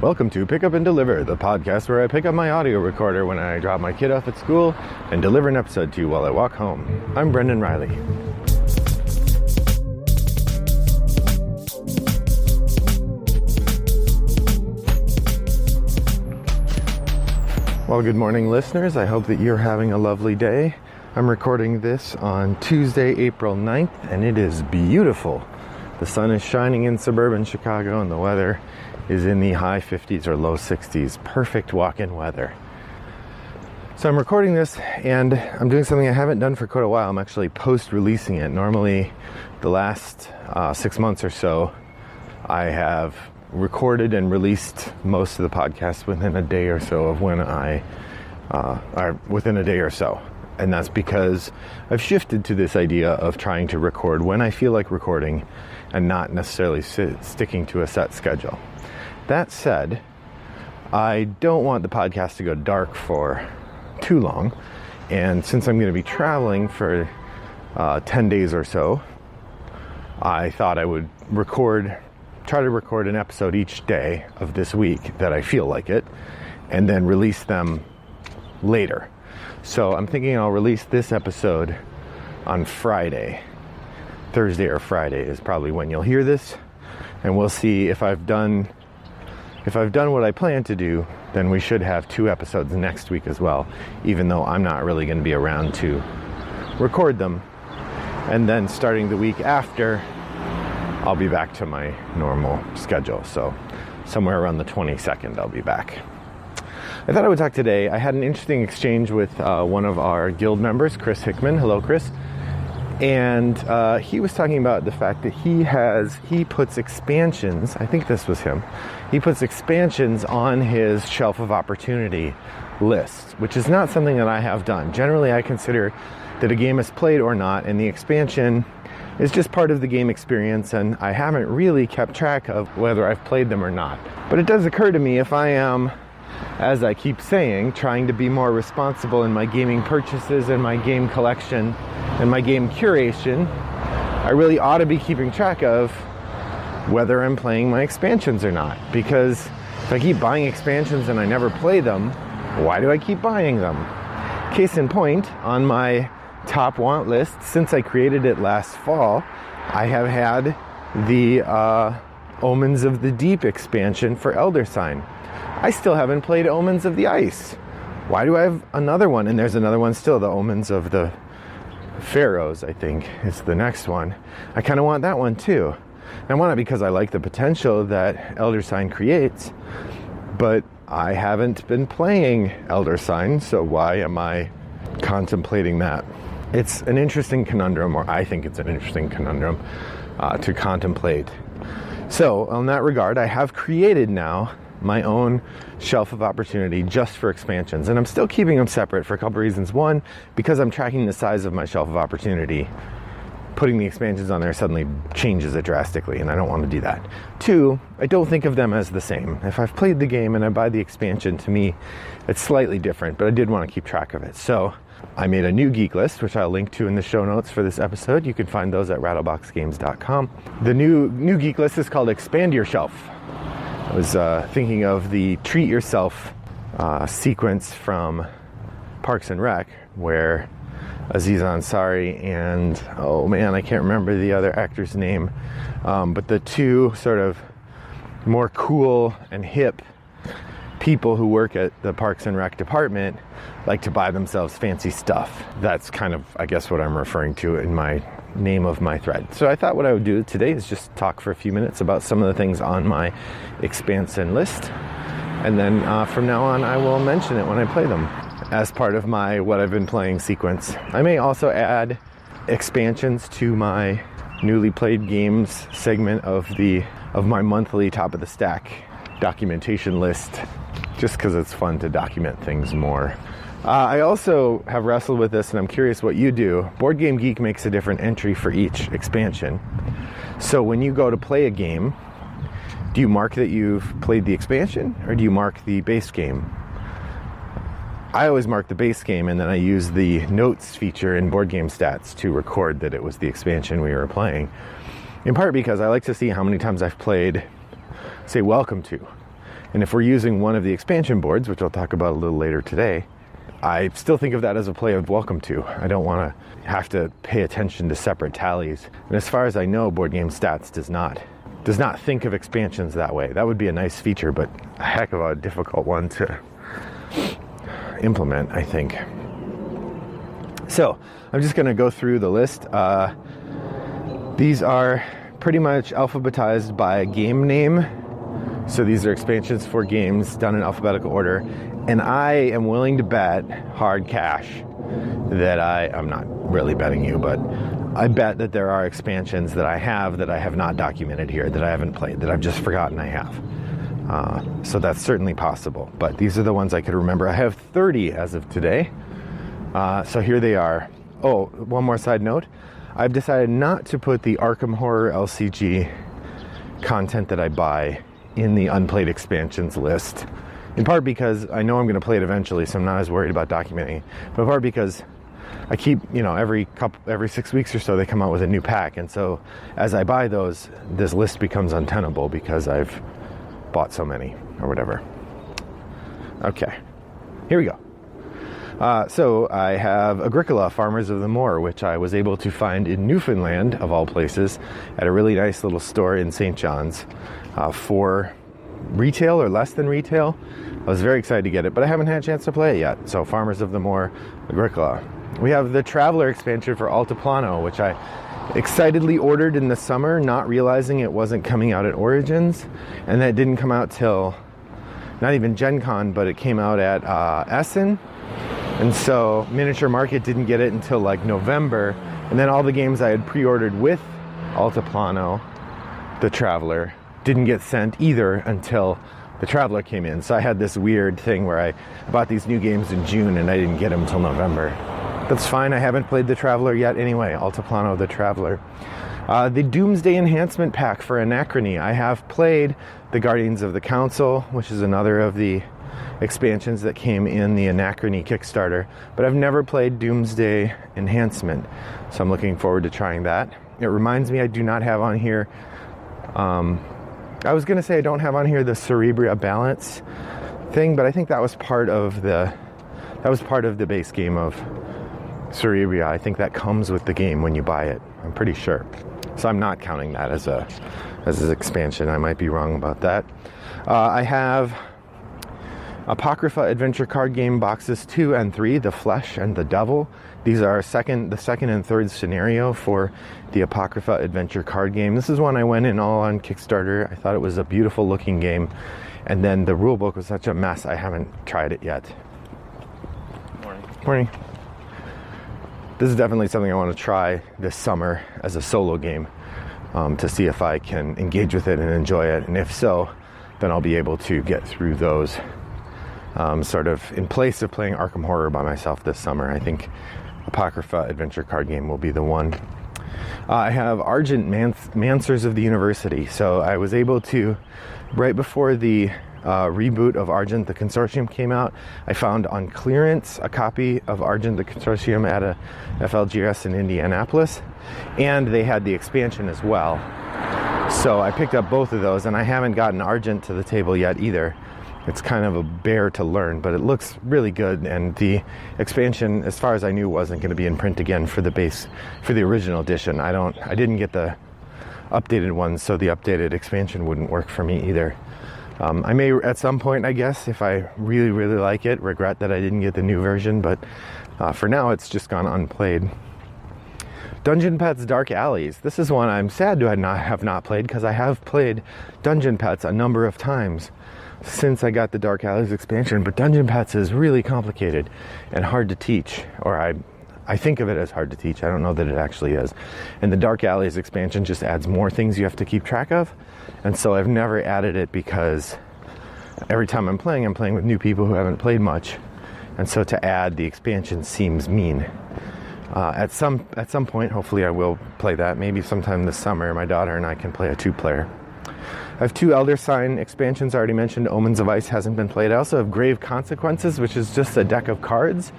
Welcome to Pick Up and Deliver, the podcast where I pick up my audio recorder when I drop my kid off at school and deliver an episode to you while I walk home. I'm Brendan Riley. Well, good morning, listeners. I hope that you're having a lovely day. I'm recording this on Tuesday, April 9th, and it is beautiful. The sun is shining in suburban Chicago, and the weather is in the high 50s or low 60s. Perfect walk-in weather. So I'm recording this, and I'm doing something I haven't done for quite a while. I'm actually post-releasing it. Normally, the last 6 months or so, I have recorded and released most of the podcast within a day or so of when within a day or so. And that's because I've shifted to this idea of trying to record when I feel like recording and not necessarily sticking to a set schedule. That said, I don't want the podcast to go dark for too long. And since I'm going to be traveling for 10 days or so, I thought I would try to record an episode each day of this week that I feel like it, and then release them later. So I'm thinking I'll release this episode on Friday. Thursday or Friday is probably when you'll hear this, and we'll see if I've done what I plan to do. Then we should have 2 episodes next week as well, even though I'm not really going to be around to record them. And then starting the week after, I'll be back to my normal schedule. So somewhere around the 22nd, I'll be back. I thought I would talk today. I had an interesting exchange with one of our guild members, Chris Hickman. Hello, Chris. And he was talking about the fact that he puts expansions, I think this was him, he puts expansions on his shelf of opportunity list, which is not something that I have done. Generally, I consider that a game is played or not, and the expansion is just part of the game experience, and I haven't really kept track of whether I've played them or not. But it does occur to me, if I am, as I keep saying, trying to be more responsible in my gaming purchases and my game collection and my game curation, I really ought to be keeping track of whether I'm playing my expansions or not. Because if I keep buying expansions and I never play them, why do I keep buying them? Case in point, on my top want list, since I created it last fall, I have had the Omens of the Deep expansion for Elder Sign. I still haven't played Omens of the Ice. Why do I have another one? And there's another one still, the Omens of the Pharaohs, I think, is the next one. I kind of want that one too. And I want it because I like the potential that Elder Sign creates, but I haven't been playing Elder Sign, so why am I contemplating that? It's an interesting conundrum, or I think it's an interesting conundrum to contemplate. So, in that regard, I have created now my own shelf of opportunity just for expansions, and I'm still keeping them separate for a couple reasons. One, because I'm tracking the size of my shelf of opportunity. Putting the expansions on there suddenly changes it drastically, and I don't want to do that. 2, I don't think of them as the same. If I've played the game and I buy the expansion, to me it's slightly different, but I did want to keep track of it. So I made a new geek list, which I'll link to in the show notes for this episode. You can find those at rattleboxgames.com. The new geek list is called Expand Your Shelf. I was thinking of the Treat Yourself sequence from Parks and Rec, where Aziz Ansari and, oh man, I can't remember the other actor's name, but the 2 sort of more cool and hip people who work at the Parks and Rec department like to buy themselves fancy stuff. That's kind of, I guess, what I'm referring to in my name of my thread. So I thought what I would do today is just talk for a few minutes about some of the things on my expansion list, and then from now on I will mention it when I play them as part of my what I've been playing sequence. I may also add expansions to my newly played games segment of my monthly top of the stack documentation list, just because it's fun to document things more. I also have wrestled with this, and I'm curious what you do. Board Game Geek makes a different entry for each expansion. So when you go to play a game, do you mark that you've played the expansion, or do you mark the base game? I always mark the base game, and then I use the notes feature in Board Game Stats to record that it was the expansion we were playing. In part because I like to see how many times I've played, say, Welcome To. And if we're using one of the expansion boards, which I'll talk about a little later today, I still think of that as a play of welcome to. I don't want to have to pay attention to separate tallies. And as far as I know, Board Game Stats does not think of expansions that way. That would be a nice feature, but a heck of a difficult one to implement, I think. So I'm just going to go through the list. These are pretty much alphabetized by game name. So these are expansions for games done in alphabetical order. And I am willing to bet hard cash that I'm not really betting you, but I bet that there are expansions that I have not documented here, that I haven't played, that I've just forgotten I have. So that's certainly possible. But these are the ones I could remember. I have 30 as of today. So here they are. Oh, one more side note. I've decided not to put the Arkham Horror LCG content that I buy in the unplayed expansions list. In part because I know I'm going to play it eventually, so I'm not as worried about documenting it. But in part because I keep, every 6 weeks or so they come out with a new pack. And so as I buy those, this list becomes untenable because I've bought so many or whatever. Okay, here we go. So I have Agricola, Farmers of the Moor, which I was able to find in Newfoundland, of all places, at a really nice little store in St. John's for retail or less than retail. I was very excited to get it, but I haven't had a chance to play it yet. So Farmers of the Moor, Agricola. We have the Traveler expansion for Altiplano, which I excitedly ordered in the summer, not realizing it wasn't coming out at Origins, and that didn't come out till not even Gen Con, but it came out at Essen. And so Miniature Market didn't get it until like November. And then all the games I had pre-ordered with Altiplano, the Traveler, didn't get sent either until the Traveler came in. So I had this weird thing where I bought these new games in June and I didn't get them until November. That's fine. I haven't played the Traveler yet anyway. Altiplano, the Traveler. The Doomsday Enhancement Pack for Anachrony. I have played the Guardians of the Council, which is another of the expansions that came in the Anachrony Kickstarter, but I've never played Doomsday Enhancement, so I'm looking forward to trying that. It reminds me I do not have on here, I was going to say I don't have on here the Cerebria Balance thing, but I think that was part of the base game of Cerebria. I think that comes with the game when you buy it, I'm pretty sure. So I'm not counting that as an expansion. I might be wrong about that. I have Apocrypha Adventure Card Game Boxes 2 and 3, The Flesh and the Devil. These are the second and third scenario for the Apocrypha Adventure Card Game. This is one I went in all on Kickstarter. I thought it was a beautiful looking game. And then the rulebook was such a mess, I haven't tried it yet. Morning. This is definitely something I want to try this summer as a solo game to see if I can engage with it and enjoy it. And if so, then I'll be able to get through those sort of in place of playing Arkham Horror by myself this summer. I think Apocrypha Adventure Card Game will be the one. I have Argent Mancers of the University. So I was able to, right before the reboot of Argent the Consortium came out, I found on clearance a copy of Argent the Consortium at a FLGS in Indianapolis, and they had the expansion as well. So I picked up both of those, and I haven't gotten Argent to the table yet either. It's kind of a bear to learn, but it looks really good, and the expansion, as far as I knew, wasn't going to be in print again for the original edition. I didn't get the updated ones, so the updated expansion wouldn't work for me either. I may at some point, I guess, if I really, really like it, regret that I didn't get the new version, but for now it's just gone unplayed. Dungeon Pets Dark Alleys. This is one I'm sad to have not played, because I have played Dungeon Pets a number of times since I got the Dark Alleys expansion, but Dungeon Pets is really complicated and hard to teach, or I think of it as hard to teach. I don't know that it actually is. And the Dark Alleys expansion just adds more things you have to keep track of, and so I've never added it because every time I'm playing with new people who haven't played much, and so to add the expansion seems mean. At some point, hopefully I will play that. Maybe sometime this summer, my daughter and I can play a 2-player. I have 2 Elder Sign expansions. I already mentioned Omens of Ice hasn't been played. I also have Grave Consequences, which is just a deck of cards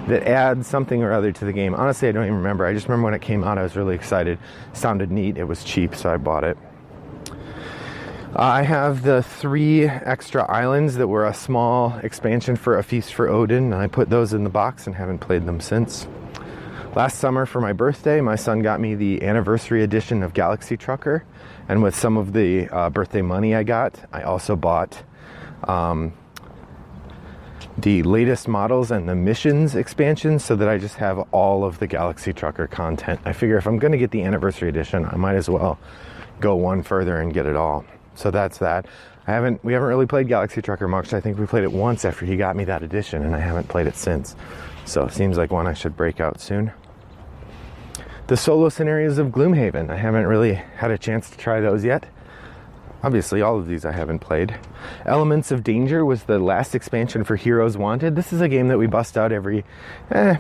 that adds something or other to the game. Honestly, I don't even remember. I just remember when it came out, I was really excited. It sounded neat. It was cheap, so I bought it. I have the 3 extra islands that were a small expansion for A Feast for Odin. I put those in the box and haven't played them since. Last summer for my birthday, my son got me the anniversary edition of Galaxy Trucker. And with some of the birthday money I got, I also bought the latest models and the missions expansion so that I just have all of the Galaxy Trucker content. I figure if I'm going to get the anniversary edition, I might as well go one further and get it all. So that's that. We haven't really played Galaxy Trucker much. I think we played it once after he got me that edition, and I haven't played it since. So it seems like one I should break out soon. The solo scenarios of Gloomhaven. I haven't really had a chance to try those yet. Obviously, all of these I haven't played. Elements of Danger was the last expansion for Heroes Wanted. This is a game that we bust out every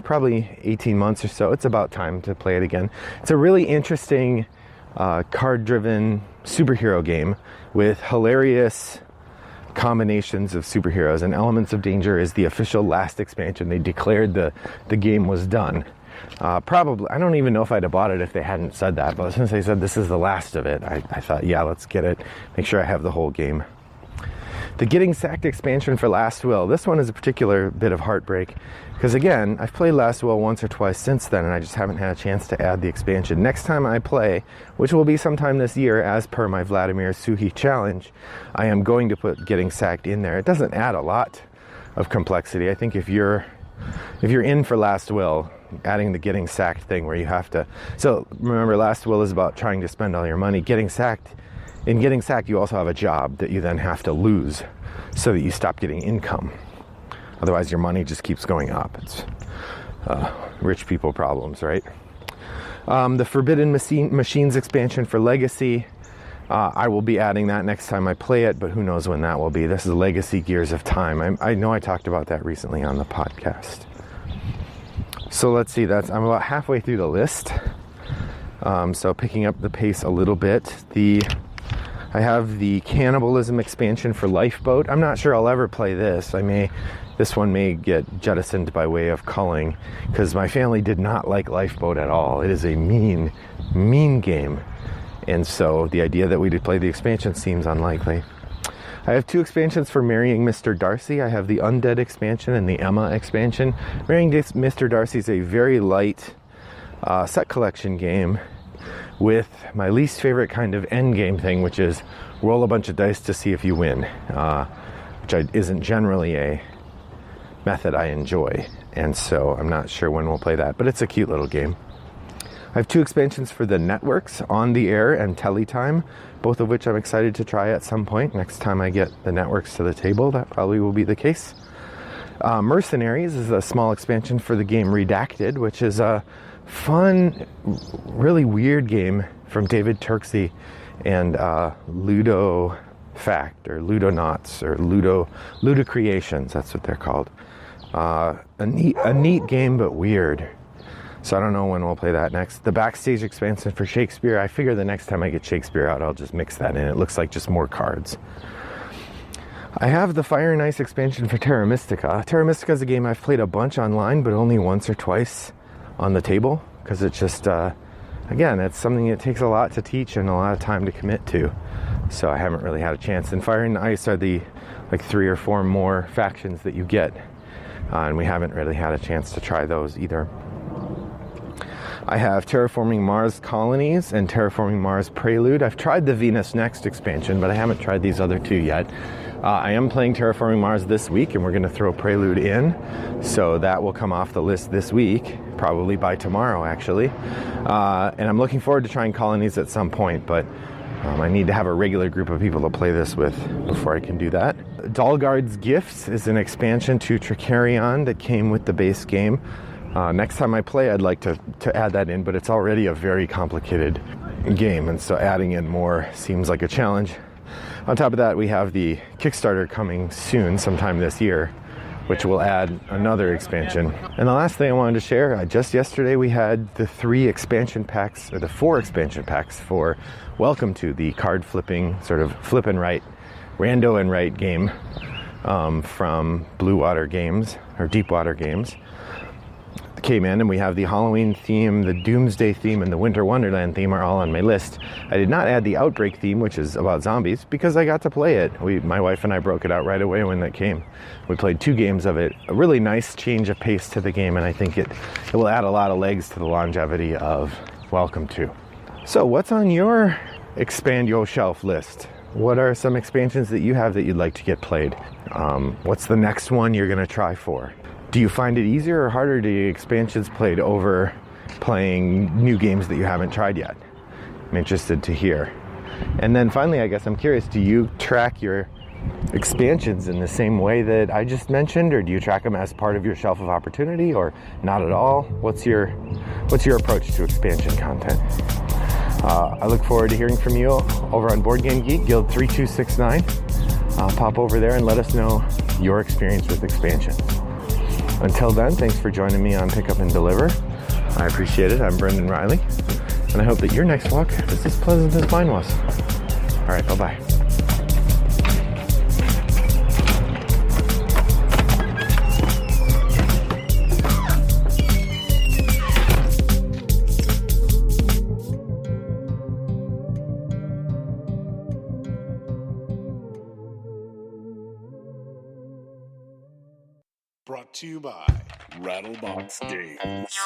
probably 18 months or so. It's about time to play it again. It's a really interesting card-driven superhero game with hilarious combinations of superheroes, and Elements of Danger is the official last expansion. They declared the game was done. Probably, I don't even know if I'd have bought it if they hadn't said that, but since they said this is the last of it, I thought, yeah, let's get it, make sure I have the whole game. The Getting Sacked expansion for Last Will. This one is a particular bit of heartbreak because, again, I've played Last Will once or twice since then, and I just haven't had a chance to add the expansion. Next time I play, which will be sometime this year as per my Vladimir Suhi challenge, I am going to put Getting Sacked in there. It doesn't add a lot of complexity. I think if you're in for Last Will, adding the Getting Sacked thing where you have to... So remember, Last Will is about trying to spend all your money. In Getting Sacked, you also have a job that you then have to lose so that you stop getting income. Otherwise, your money just keeps going up. It's rich people problems, right? The Forbidden Machines expansion for Legacy. I will be adding that next time I play it, but who knows when that will be. This is Legacy Gears of Time. I know I talked about that recently on the podcast. So let's see, I'm about halfway through the list. So picking up the pace a little bit. I have the Cannibalism expansion for Lifeboat. I'm not sure I'll ever play this. This one may get jettisoned by way of culling because my family did not like Lifeboat at all. It is a mean, mean game. And so the idea that we did play the expansion seems unlikely. I have 2 expansions for Marrying Mr. Darcy. I have the Undead expansion and the Emma expansion. Marrying Mr. Darcy is a very light set collection game with my least favorite kind of end game thing, which is roll a bunch of dice to see if you win, which isn't generally a method I enjoy. And so I'm not sure when we'll play that, but it's a cute little game. I have 2 expansions for the networks, On the Air and Teletime, both of which I'm excited to try at some point. Next time I get the networks to the table, that probably will be the case. Mercenaries is a small expansion for the game Redacted, which is a fun, really weird game from David Turksey and Ludo Fact, or Ludonauts, or Ludo Creations, that's what they're called. A neat game, but weird. So I don't know when we'll play that next. The Backstage expansion for Shakespeare. I figure the next time I get Shakespeare out, I'll just mix that in. It looks like just more cards. I have the Fire and Ice expansion for Terra Mystica. Terra Mystica is a game I've played a bunch online, but only once or twice on the table. Because it's just, again, it's something that takes a lot to teach and a lot of time to commit to. So I haven't really had a chance. And Fire and Ice are the 3 or 4 more factions that you get. And we haven't really had a chance to try those either. I have Terraforming Mars Colonies and Terraforming Mars Prelude. I've tried the Venus Next expansion, but I haven't tried these other 2 yet. I am playing Terraforming Mars this week, and we're going to throw Prelude in. So that will come off the list this week, probably by tomorrow, actually. And I'm looking forward to trying Colonies at some point, but I need to have a regular group of people to play this with before I can do that. Dalgard's Gifts is an expansion to Tricarion that came with the base game. Next time I play, I'd like to add that in, but it's already a very complicated game, and so adding in more seems like a challenge. On top of that, we have the Kickstarter coming soon, sometime this year, which will add another expansion. And the last thing I wanted to share, just yesterday we had the 3 expansion packs, or the 4 expansion packs for Welcome to, the card flipping, sort of flip and write, rando and write game from Blue Water Games, or Deep Water Games. came in, and we have the Halloween theme, the Doomsday theme, and the Winter Wonderland theme are all on my list. I did not add the Outbreak theme, which is about zombies, because I got to play it. My wife and I broke it out right away when that came. We played 2 games of it. A really nice change of pace to the game, and I think it will add a lot of legs to the longevity of Welcome to. So what's on your Expand Your Shelf list? What are some expansions that you have that you'd like to get played? What's the next one you're going to try for? Do you find it easier or harder to get expansions played over playing new games that you haven't tried yet? I'm interested to hear. And then finally, I guess I'm curious, do you track your expansions in the same way that I just mentioned, or do you track them as part of your shelf of opportunity, or not at all? What's your approach to expansion content? I look forward to hearing from you over on Board Game Geek, Guild 3269. Pop over there and let us know your experience with expansion. Until then, thanks for joining me on Pick Up and Deliver. I appreciate it. I'm Brendan Riley, and I hope that your next walk is as pleasant as mine was. All right, bye-bye. Brought to you by Rattlebox Games.